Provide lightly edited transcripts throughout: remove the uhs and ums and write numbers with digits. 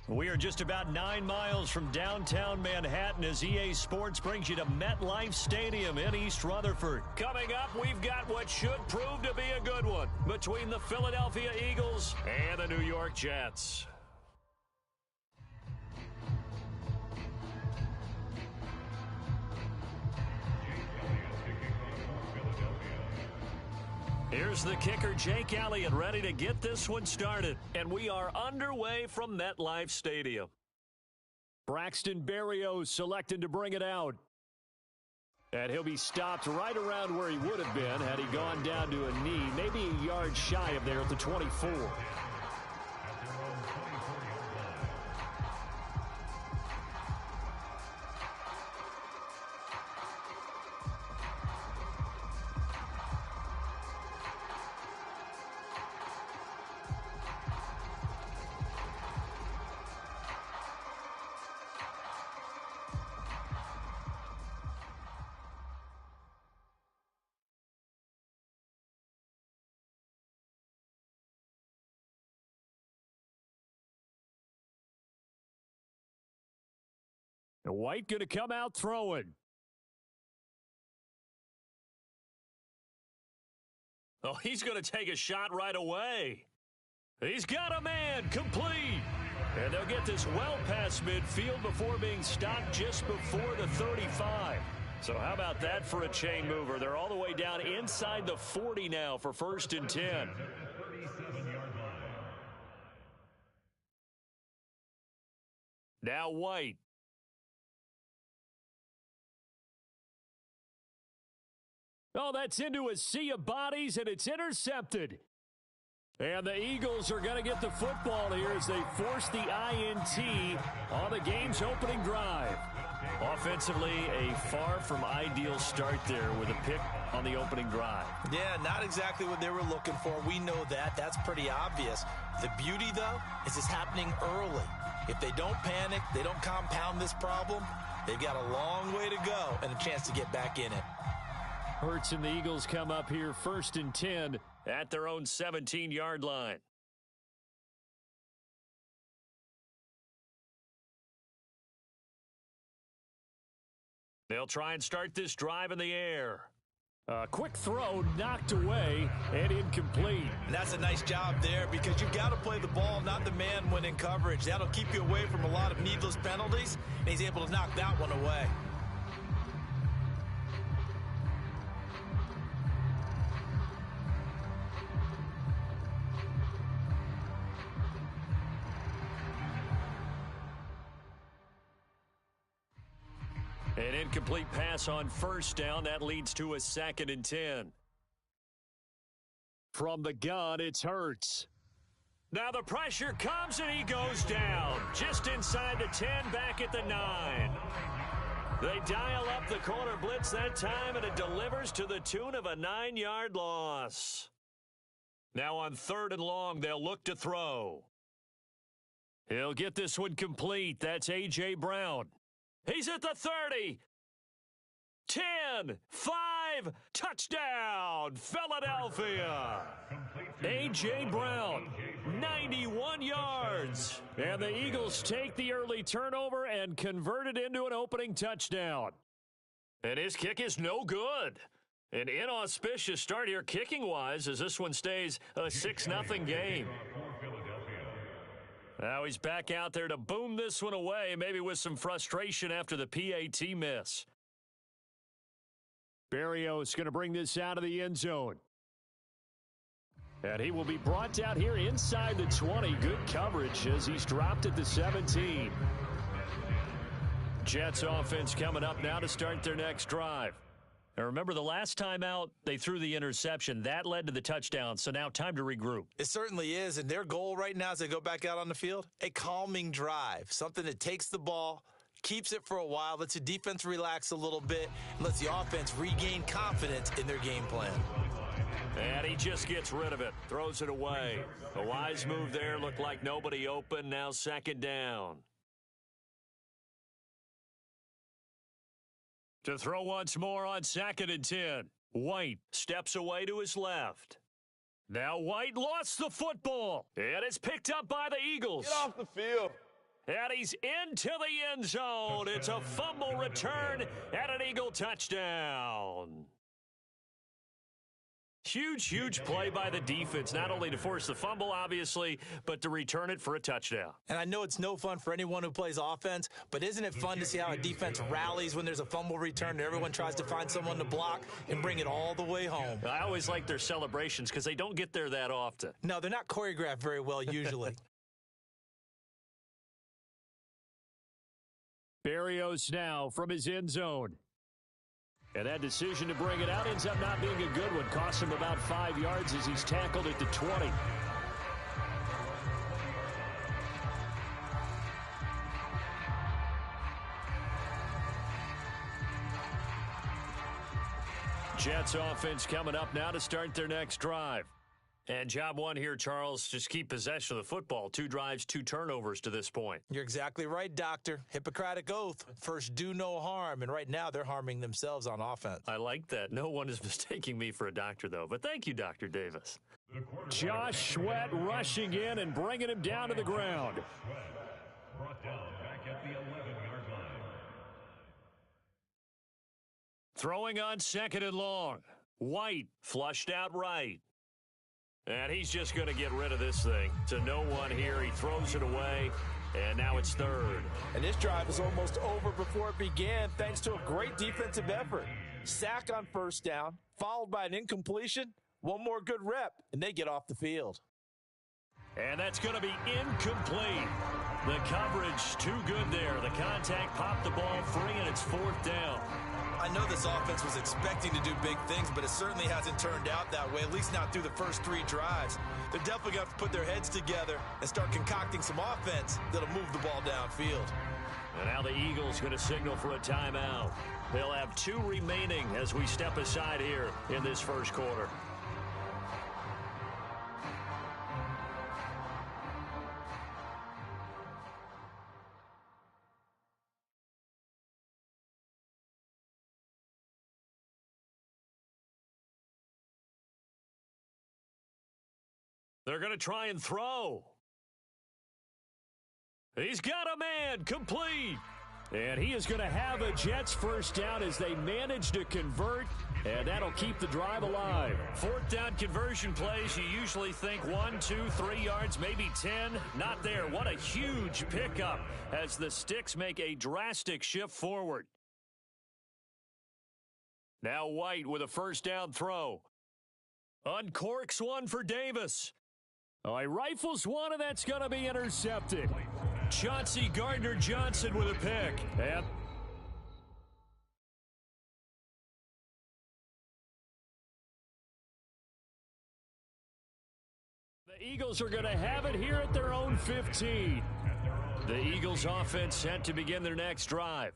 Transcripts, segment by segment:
We are just about 9 miles from downtown Manhattan as EA Sports brings you to MetLife Stadium in East Rutherford. Coming up, we've got what should prove to be a good one between the Philadelphia Eagles and the New York Jets. Here's the kicker, Jake Elliott, ready to get this one started. And we are underway from MetLife Stadium. Braxton Berrios selected to bring it out. And he'll be stopped right around where he would have been had he gone down to a knee, maybe a yard shy of there at the 24. White going to come out throwing. Oh, he's going to take a shot right away. He's got a man, complete. And they'll get this well past midfield before being stopped just before the 35. So how about that for a chain mover? They're all the way down inside the 40 now for 1st and 10. Now White. Oh, that's into a sea of bodies, and it's intercepted. And the Eagles are going to get the football here as they force the INT on the game's opening drive. Offensively, a far from ideal start there with a pick on the opening drive. Yeah, not exactly what they were looking for. We know that. That's pretty obvious. The beauty, though, is it's happening early. If they don't panic, they don't compound this problem, they've got a long way to go and a chance to get back in it. Hurts and the Eagles come up here 1st and 10 at their own 17-yard line. They'll try and start this drive in the air. A quick throw knocked away and incomplete. And that's a nice job there because you've got to play the ball, not the man when in coverage. That'll keep you away from a lot of needless penalties, and he's able to knock that one away. An incomplete pass on 1st down. That leads to a 2nd and 10. From the gun, it's Hurts. Now the pressure comes and he goes down. Just inside the 10, back at the 9. They dial up the corner blitz that time, and it delivers to the tune of a 9-yard loss. Now on 3rd and long, they'll look to throw. He'll get this one complete. That's A.J. Brown. He's at the 30. 10, 5, touchdown, Philadelphia. A.J. Brown, 91 yards. And the Eagles take the early turnover and convert it into an opening touchdown. And his kick is no good. An inauspicious start here kicking-wise as this one stays a 6-0 game. Now he's back out there to boom this one away, maybe with some frustration after the PAT miss. Berrios going to bring this out of the end zone. And he will be brought down here inside the 20. Good coverage as he's dropped at the 17. Jets offense coming up now to start their next drive. Now remember, the last time out, they threw the interception. That led to the touchdown, so now time to regroup. It certainly is, and their goal right now as they go back out on the field, a calming drive, something that takes the ball, keeps it for a while, lets the defense relax a little bit, and lets the offense regain confidence in their game plan. And he just gets rid of it, throws it away. A wise move there, looked like nobody open, now 2nd down. To throw once more on 2nd and 10. White steps away to his left. Now White lost the football. And it's picked up by the Eagles. Get off the field. And he's into the end zone. It's a fumble return and an Eagle touchdown. Huge play by the defense, not only to force the fumble, obviously, but to return it for a touchdown. And I know it's no fun for anyone who plays offense, but isn't it fun to see how a defense rallies when there's a fumble return and everyone tries to find someone to block and bring it all the way home? I always like their celebrations because they don't get there that often. No, they're not choreographed very well usually. Berrios now from his end zone. And that decision to bring it out ends up not being a good one. Costs him about 5 yards as he's tackled at the 20. Jets offense coming up now to start their next drive. And job one here, Charles, just keep possession of the football. 2 drives, 2 turnovers to this point. You're exactly right, Doctor. Hippocratic oath. First, do no harm. And right now, they're harming themselves on offense. I like that. No one is mistaking me for a doctor, though. But thank you, Dr. Davis. Josh Sweat rushing in and bringing him down to the ground. Brought down back at the 11-yard line. Throwing on second and long. White flushed out right. And he's just going to get rid of this thing to no one here. He throws it away, and now it's third. And this drive is almost over before it began thanks to a great defensive effort. Sack on first down, followed by an incompletion. One more good rep, and they get off the field. And that's going to be incomplete. The coverage too good there. The contact popped the ball free, and it's fourth down. I know this offense was expecting to do big things, but it certainly hasn't turned out that way, at least not through the first 3 drives. They're definitely going to have to put their heads together and start concocting some offense that'll move the ball downfield. And now the Eagles going to signal for a timeout. They'll have 2 remaining as we step aside here in this first quarter. They're going to try and throw. He's got a man, complete. And he is going to have a Jets first down as they manage to convert, and that'll keep the drive alive. Fourth down conversion plays, you usually think 1, 2, 3 yards, maybe 10. Not there. What a huge pickup as the Sticks make a drastic shift forward. Now White with a first down throw. Uncorks one for Davis. Oh, he rifles one, and that's going to be intercepted. Chauncey Gardner-Johnson with a pick. And the Eagles are going to have it here at their own 15. The Eagles offense set to begin their next drive.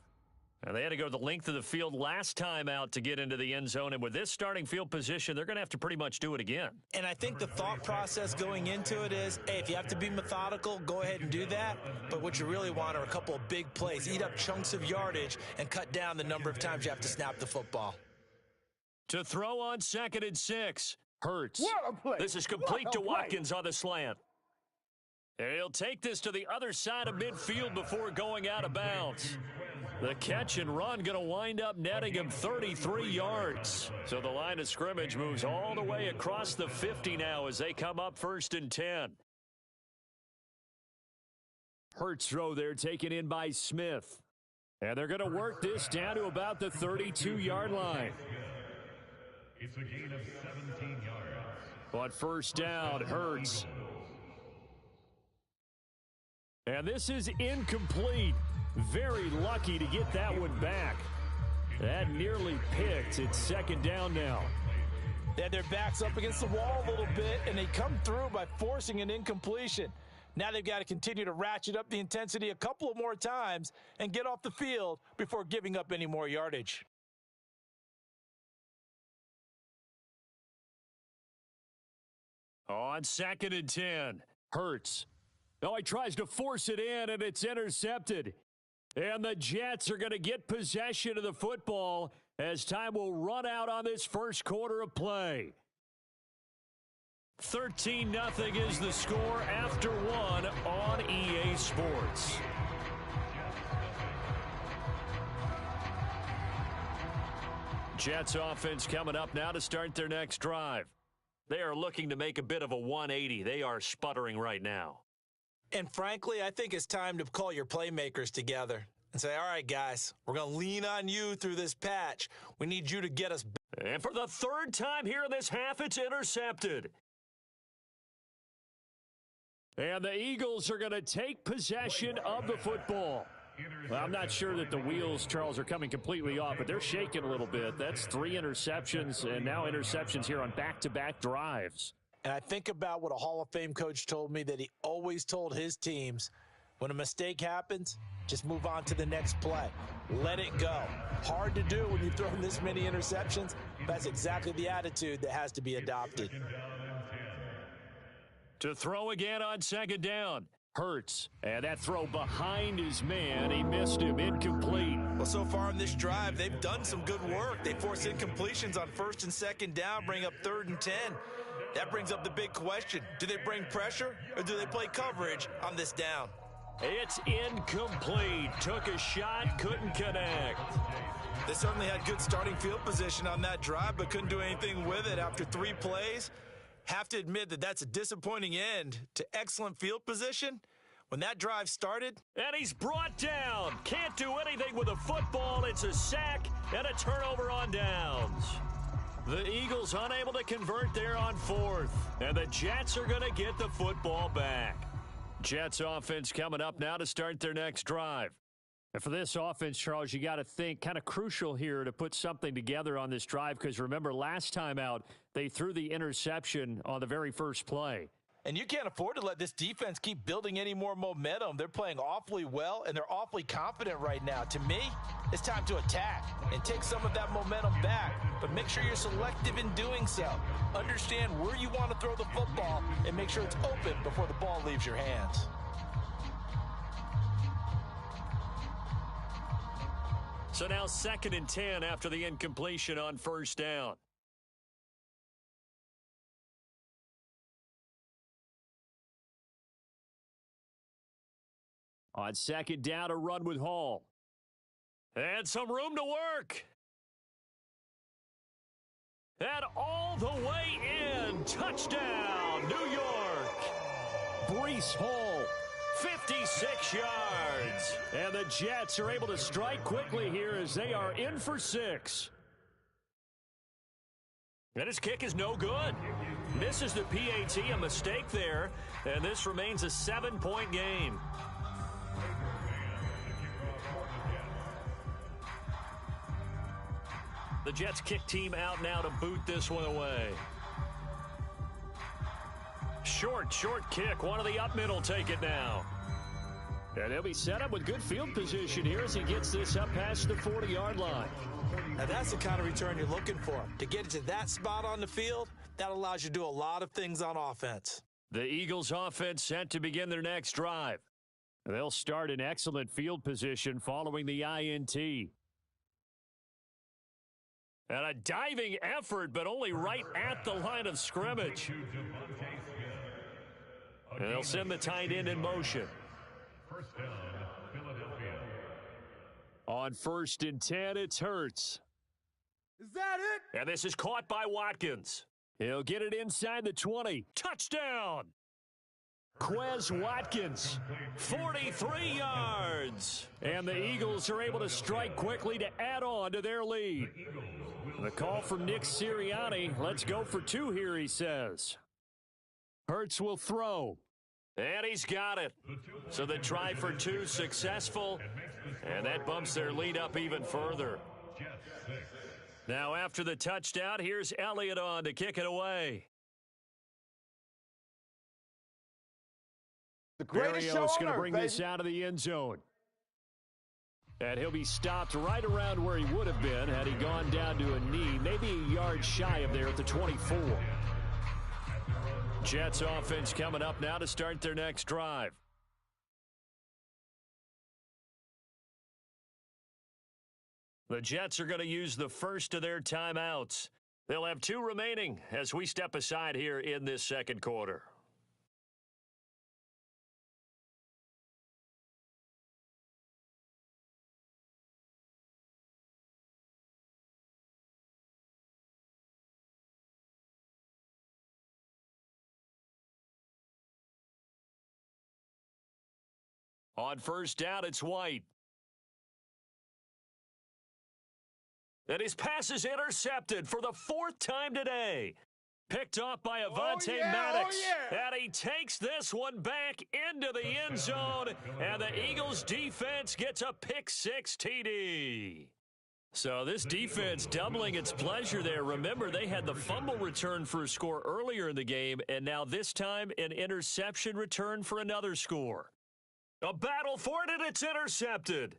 And they had to go the length of the field last time out to get into the end zone. And with this starting field position, they're going to have to pretty much do it again. And I think the thought process going into it is, hey, if you have to be methodical, go ahead and do that. But what you really want are a couple of big plays. Eat up chunks of yardage and cut down the number of times you have to snap the football. To throw on 2nd and 6. Hurts. What a play. This is complete to play. Watkins on the slant. And he'll take this to the other side of midfield before going out of bounds. The catch and run going to wind up netting him 33 yards. So the line of scrimmage moves all the way across the 50 now as they come up 1st and 10. Hurts throw there taken in by Smith. And they're going to work this down to about the 32-yard line. It's a gain of 17 yards. On first down, Hurts. And this is incomplete. Very lucky to get that one back. That nearly picked. It's 2nd down now. They had their backs up against the wall a little bit, and they come through by forcing an incompletion. Now they've got to continue to ratchet up the intensity a couple of more times and get off the field before giving up any more yardage. On 2nd and 10, Hurts. Oh, he tries to force it in, and it's intercepted. And the Jets are going to get possession of the football as time will run out on this first quarter of play. 13-0 is the score after 1 on EA Sports. Jets offense coming up now to start their next drive. They are looking to make a bit of a 180. They are sputtering right now. And frankly, I think it's time to call your playmakers together and say, all right, guys, we're going to lean on you through this patch. We need you to get us back. And for the third time here in this half, it's intercepted. And the Eagles are going to take possession of the football. Well, I'm not sure that the wheels, Charles, are coming completely off, but they're shaking a little bit. That's 3 interceptions, and now interceptions here on back-to-back drives. And I think about what a Hall of Fame coach told me that he always told his teams, when a mistake happens, just move on to the next play. Let it go. Hard to do when you've thrown this many interceptions. That's exactly the attitude that has to be adopted. To throw again on second down. Hurts, and that throw behind his man. He missed him, incomplete. Well, so far in this drive, they've done some good work. They force incompletions on first and second down, bring up 3rd and 10. That brings up the big question. Do they bring pressure, or do they play coverage on this down? It's incomplete. Took a shot, couldn't connect. They certainly had good starting field position on that drive, but couldn't do anything with it after 3 plays. Have to admit that that's a disappointing end to excellent field position when that drive started. And he's brought down. Can't do anything with a football. It's a sack and a turnover on downs. The Eagles unable to convert there on 4th. And the Jets are going to get the football back. Jets offense coming up now to start their next drive. And for this offense, Charles, you got to think kind of crucial here to put something together on this drive because remember last time out, they threw the interception on the very first play. And you can't afford to let this defense keep building any more momentum. They're playing awfully well, and they're awfully confident right now. To me, it's time to attack and take some of that momentum back, but make sure you're selective in doing so. Understand where you want to throw the football and make sure it's open before the ball leaves your hands. So now 2nd and 10 after the incompletion on first down. On second down, a run with Hall. And some room to work. And all the way in. Touchdown, New York. Breece Hall, 56 yards. And the Jets are able to strike quickly here as they are in for 6. And his kick is no good. Misses the PAT, a mistake there. And this remains a 7-point game. The Jets kick team out now to boot this one away. Short kick. One of the up middle take it now. And he'll be set up with good field position here as he gets this up past the 40-yard line. Now that's the kind of return you're looking for. To get to that spot on the field, that allows you to do a lot of things on offense. The Eagles offense set to begin their next drive. They'll start in excellent field position following the INT. And a diving effort, but only right at the line of scrimmage. And they'll send the tight end in motion. First down, Philadelphia. On 1st and 10, it's Hurts. Is that it? And this is caught by Watkins. He'll get it inside the 20. Touchdown! Quez Watkins, 43 yards. And the Eagles are able to strike quickly to add on to their lead. The call from Nick Sirianni. Let's go for 2 here, he says. Hurts will throw. And he's got it. So the try for 2 successful. And that bumps their lead up even further. Now after the touchdown, here's Elliott on to kick it away. The greatest show Berrios on going to earth, bring baby. this out of the end zone. And he'll be stopped right around where he would have been had he gone down to a knee, maybe a yard shy of there at the 24. Jets offense coming up now to start their next drive. The Jets are going to use the first of their timeouts. They'll have 2 remaining as we step aside here in this second quarter. On first down, it's White. And his pass is intercepted for the fourth time today. Picked off by Avonte Maddox. And he takes this one back into the end zone. And the Eagles defense gets a pick-6 TD. So this defense doubling its pleasure there. Remember, they had the fumble return for a score earlier in the game, and now this time an interception return for another score. A battle for it, and it's intercepted.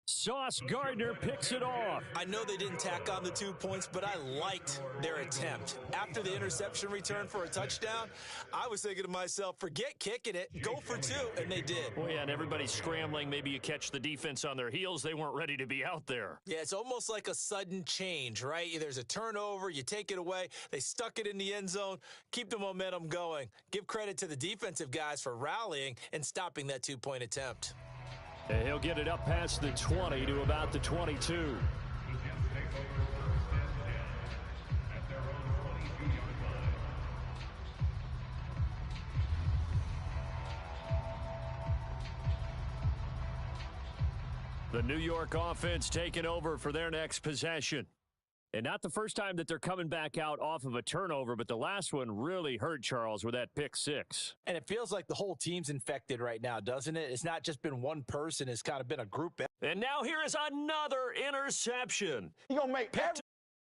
Sauce Gardner picks it off. I know they didn't tack on the 2 points, but I liked their attempt. After the interception return for a touchdown, I was thinking to myself, forget kicking it, go for 2, and they did. Oh, yeah, and everybody's scrambling. Maybe you catch the defense on their heels. They weren't ready to be out there. Yeah, it's almost like a sudden change, right? There's a turnover, you take it away, they stuck it in the end zone, keep the momentum going. Give credit to the defensive guys for rallying and stopping that 2-point attempt. And he'll get it up past the 20 to about the 22. The New York offense taking over for their next possession. And not the first time that they're coming back out off of a turnover, but the last one really hurt, Charles, with that pick-6. And it feels like the whole team's infected right now, doesn't it? It's not just been one person. It's kind of been a group. And now here is another interception. You gonna make Picked